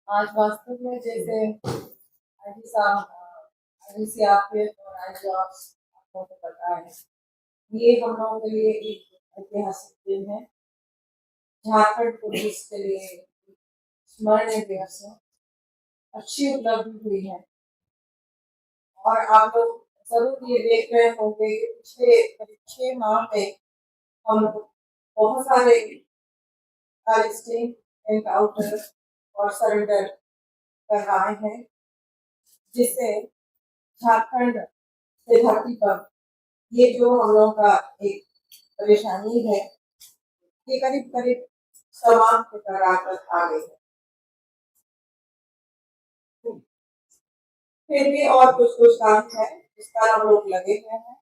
आज वास्तव में जैसे IGCRPF और IGOS आपको तो पता है, ये हम लोगों के लिए एक ऐतिहासिक दिन है। झारखंड पुलिस के लिए स्मरणीय दिवस है, अच्छी उपलब्धि हुई है। और आप लोग जरूर ये देख रहे होंगे कि पिछले करीब 6 माह में हम बहुत सारे अरेस्टिंग, एनकाउंटर और सरेंडर कर रहे हैं, जिससे झारखंड से धरती पर ये जो हम लोगों का एक परेशानी है, ये करीब करीब समाप्त कराकर आ गई है। फिर भी और कुछ कुछ काम है जिस पर हम लोग लगे हुए हैं।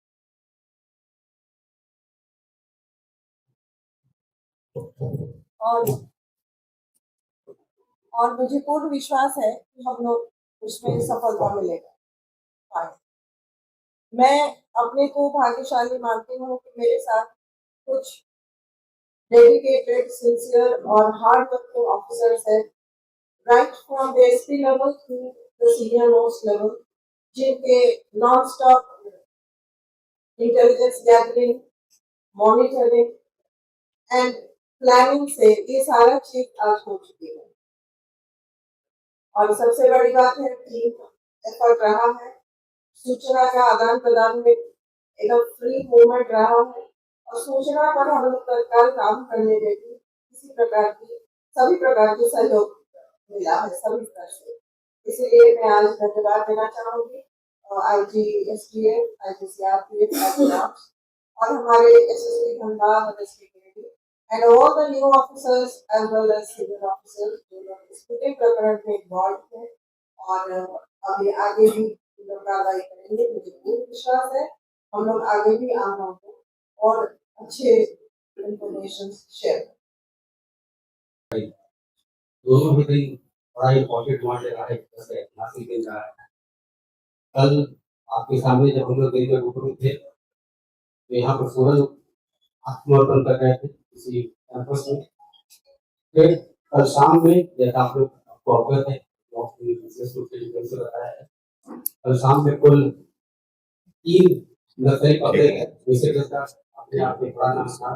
और और मुझे पूर्ण विश्वास है कि हम लोग उसमें सफलता मिलेगा। मैं अपने को भाग्यशाली मानती हूँ कि मेरे साथ कुछ डेडिकेटेड, सिंसियर और हार्ड वर्किंग ऑफिसर्स हैं, right from the SP level to the senior most level, जिनके non stop intelligence gathering, monitoring and planning से ये सारा चीज आज हो चुकी है। और सबसे बड़ी बात है टीम एफर्ट रहा है, सूचना का आदान प्रदान में एकदम फ्री मूवमेंट रहा है, और सूचना पर हम लोग तत्काल काम करने में भी सभी प्रकार की सहयोग मिला है सभी तरह से। इसलिए मैं आज धन्यवाद देना चाहूंगी IGSTF, IGCRPF और हमारे SSP धनबाद और SSP and all the new officers as well as senior officers जो लोग इस पूरे प्रकरण में इन्वॉल्व थे और अभी आगे भी लोग कार्रवाई करेंगे। मुझे पूर्ण विश्वास है हम लोग आगे भी आम लोगों को और अच्छे इंफॉर्मेशन शेयर करेंगे। दोनों ही दिन बड़ा इम्पोर्टेंट मान रहा है, जैसे ऐतिहासिक दिन रहा है। कल आपके सामने जब हम लोग दिन में रूबरू थे तो यहाँ पर सूरज आत्मर्पण कर रहे थे किसी कैंपस में। फिर कल शाम में जैसा आप लोग आपको अवगत है, विशेष रूप से बताया है, कल शाम में कुल 3 नर्सरी पकड़े गए, जिससे अपने आप में बड़ा नाम था।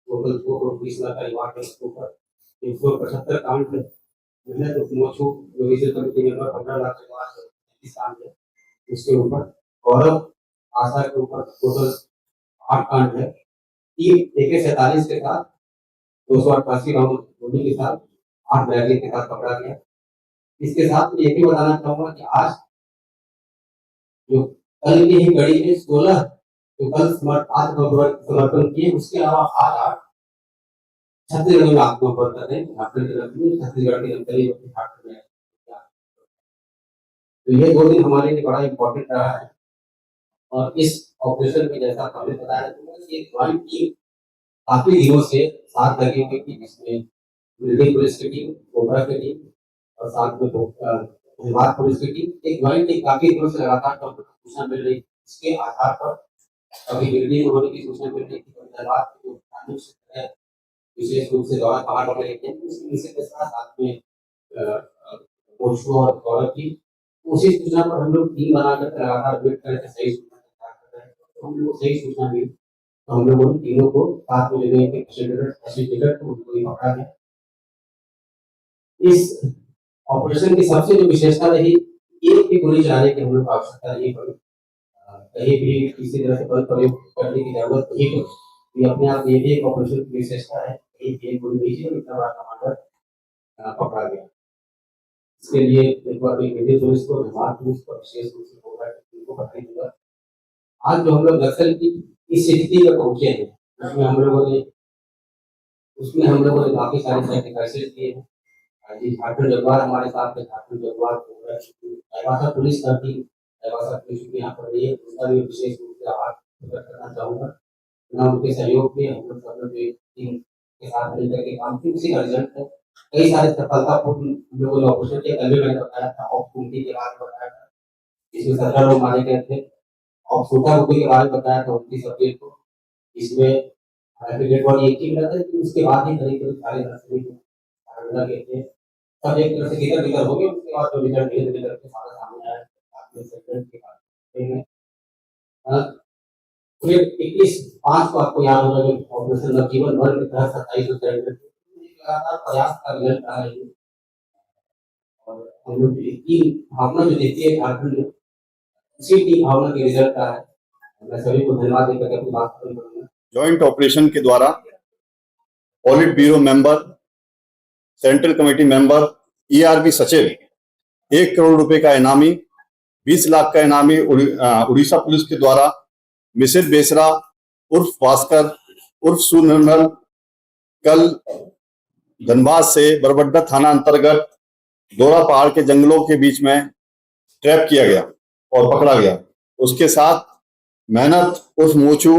टोटल 2 लाख का रिवार्ड है उसके ऊपर 175 काउंट मेहनत मोचू जो रिजर्व कमेटी मेंबर 15 लाख के बाद 33 कांड है उसके ऊपर, गौरव आशा के ऊपर टोटल 8 कांड है। टीम AK-47 के साथ 288 राउंड गोली के साथ 8 बैरल के साथ पकड़ा गया। इसके साथ ये भी बताना चाहूंगा कि आज जो कल की ही कड़ी में 16 जो कल समर्पण किए, उसके अलावा आज 8 छत्तीसगढ़ में आत्मनिर्भर कर रहे हैं। छत्तीसगढ़ के अंतरी में तो ये 2 दिन हमारे लिए बड़ा इम्पोर्टेंट रहा है। और इस ऑपरेशन में जैसा आपने बताया ये ज्वाइंट टीम काफी दिनों से साथ लगी हुई थी, जिसमें दिल्ली पुलिस की टीम, कोबरा की टीम और साथ में धनबाद पुलिस की टीम। एक ज्वाइंट टीम काफी दिनों से लगातार सूचना मिल रही, इसके आधार पर कभी दिल्ली में होने की सूचना मिल रही थी, कभी धनबाद के जो क्षेत्र है विशेष रूप से दौरा पहाड़ वाले के साथ में और गौरव की उसी सूचना पर हम लोग टीम बनाकर लगातार वेट कर रहे थे, सही सूचना तैयार कर रहे हैं। तो हम लोग सही सूचना मिली तो हम लोगों ने तीनों को साथ में ले गए टिकट उनको ही पकड़ा गया। इस ऑपरेशन की सबसे जो विशेषता रही, एक भी गोली चलाने की हम लोग आवश्यकता नहीं पड़ी, कहीं भी किसी तरह से बल प्रयोग करने की जरूरत नहीं पड़ी। ये अपने आप ये भी एक ऑपरेशन की विशेषता है, एक गोली लीजिए इतना बड़ा कमांडर पकड़ा गया। इसके लिए एक बार दिल्ली पुलिस को, धनबाद पुलिस को, विशेष रूप से कोबरा की टीम को बधाई दूंगा। आज जो हम लोग नक्सल की इस स्थिति में पहुंचे हैं, उसमें हम लोगों ने काफी सारे सैक्रिफाइसेस किए हैं। झारखंड जगवार हमारे साथ है, झारखंड जगवार कोबरा पुलिस का टीम पुलिस यहाँ पर रही है, उसका भी विशेष रूप से आभार प्रकट करना चाहूंगा। ना उनके सहयोग में हम लोग सब टीम के साथ मिलकर के काम की उसी का रिजल्ट है। कई सारे सफलतापूर्ण हम लोगों ने ऑपरेशन किया, कल भी मैंने बताया था ऑपरेशन के बारे में बताया था, इसमें 17 लोग मारे गए थे। और छोटा रुपये के बारे में बताया था 29 अप्रैल को, इसमें डेड बॉडी एक ही मिला था, उसके बाद ही करीब करीब सारे नर्सरी गए थे। सब एक तरह से गिगर बिगर हो गए। उसके बाद जो रिजल्ट धीरे धीरे करके सारा सामने आया, आपने सेकंड के बाद फिर 21/5 को आपको याद होगा जब ऑपरेशन नवजीवन भर के तहत 27 लगातार प्रयास का रिजल्ट आ रही है। और हम लोग की भावना जो देती है झारखंड में, उसी की भावना के रिजल्ट का है। मैं सभी को धन्यवाद देकर अपनी बात खत्म करूंगा। जॉइंट ऑपरेशन के द्वारा audit bureau member, central committee member, ERB सचिव 1 करोड़ रुपए का इनामी, 20 लाख का इनामी उड़ीसा पुलिस के द्वारा मिसिर बेसरा उर्फ भास्कर उर्फ सुनिर्मल कल धनबाद से बरबड्डा थाना अंतर्गत दोरा पहाड़ के जंगलों के बीच में ट्रैप किया गया और पकड़ा गया। उसके साथ मेहनत उर्फ मोचू,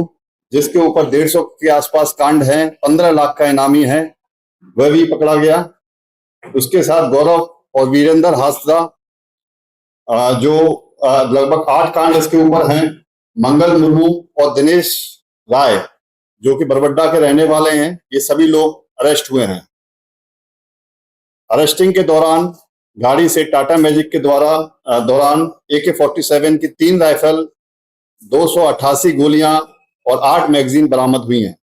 जिसके ऊपर 150 के आसपास कांड है, 15 लाख का इनामी है, वह भी पकड़ा गया। उसके साथ गौरव और वीरेंद्र हासदा, जो लगभग 8 कांड इसके ऊपर हैं, मंगल मुर्मू और दिनेश राय, जो कि बरबड्डा के रहने वाले हैं, ये सभी लोग अरेस्ट हुए हैं। अरेस्टिंग के दौरान गाड़ी से टाटा मैजिक के दौरान AK-47 की 3 राइफल, 288 गोलियां और 8 मैगजीन बरामद हुई हैं।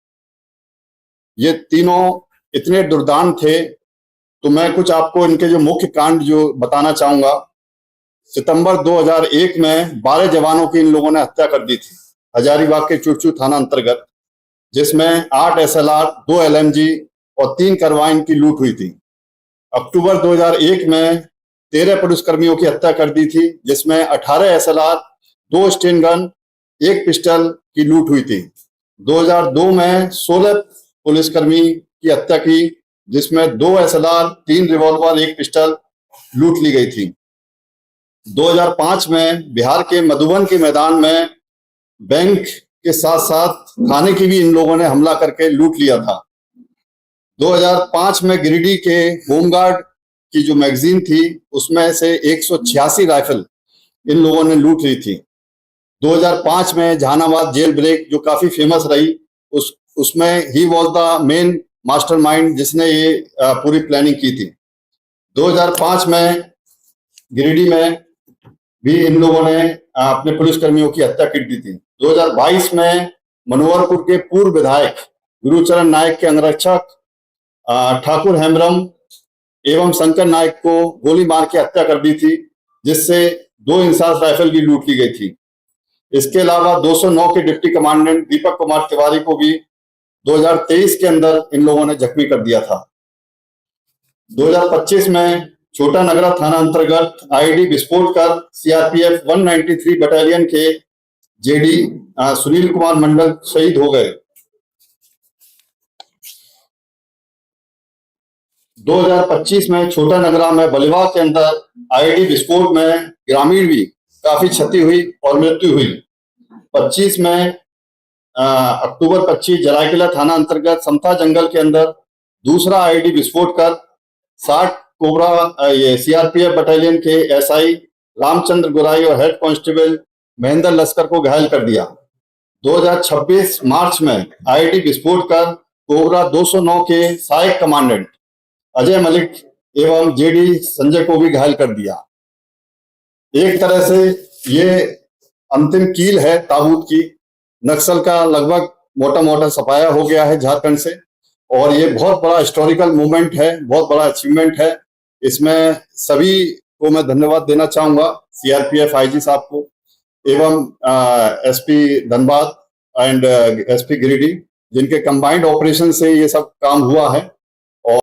ये तीनों इतने दुर्दांत थे, तो मैं कुछ आपको इनके जो मुख्य कांड जो बताना चाहूंगा। सितंबर 2001 में 12 जवानों की इन लोगों ने हत्या कर दी थी हजारीबाग के चुरचू थाना अंतर्गत, जिसमें 8 SLR, 2 LMG और 3 कार्बाइन की लूट हुई थी। अक्टूबर 2001 में 13 पुलिसकर्मियों की हत्या कर दी थी, जिसमें 18 SLR, 2 स्टेन गन, 1 पिस्टल की लूट हुई थी। 2002 में 16 पुलिसकर्मी की हत्या की, जिसमें 2 SLR, 3 रिवॉल्वर, 1 पिस्टल लूट ली गई थी। 2005 में बिहार के मधुबन के मैदान में बैंक के साथ साथ थाने की भी इन लोगों ने हमला करके लूट लिया था। 2005 में गिरिडीह के होमगार्ड की जो मैगजीन थी, उसमें से 186 राइफल इन लोगों ने लूट ली थी। 2005 में जहानाबाद जेल ब्रेक, जो काफी फेमस रही, उसमें he was the main mastermind जिसने ये पूरी प्लानिंग की थी। 2005 में गिरिडीह में भी इन लोगों ने अपने पुलिसकर्मियों की हत्या कर दी थी। 2022 में मनोहरपुर के पूर्व विधायक गुरुचरण नायक के अंगरक्षक ठाकुर हेमरम एवं शंकर नायक को गोली मार के हत्या कर दी थी, जिससे 2 इंसास राइफल की लूट ली गई थी। इसके अलावा 209 के डिप्टी कमांडेंट दीपक कुमार तिवारी को भी 2023 के अंदर इन लोगों ने जख्मी कर दिया था। 2025 में छोटा नगरा थाना अंतर्गत IED विस्फोट कर CRPF 193 बटालियन के JD सुनील कुमार मंडल शहीद हो गए। 2025 में छोटा नगरा में बलिवा के अंदर IED विस्फोट में ग्रामीण भी काफी क्षति हुई और मृत्यु हुई। 25 में अक्टूबर 25 जराकिला थाना अंतर्गत समता जंगल के अंदर दूसरा IED विस्फोट कर 60 कोबरा CRPF बटालियन के SI रामचंद्र गुराई और हेड कांस्टेबल महेंद्र लश्कर को घायल कर दिया। 2026 मार्च में IED विस्फोट कर कोबरा 209 के सहायक कमांडेंट अजय मलिक एवं JD संजय को भी घायल कर दिया। एक तरह से ये अंतिम कील है ताबूत की। नक्सल का लगभग मोटा मोटा सफाया हो गया है झारखंड से, और ये बहुत बड़ा हिस्टोरिकल मूवमेंट है, बहुत बड़ा अचीवमेंट है। इसमें सभी को मैं धन्यवाद देना चाहूंगा, CRPF IG साहब को एवं SP Dhanbad and SP Giridih, जिनके कंबाइंड ऑपरेशन से ये सब काम हुआ है।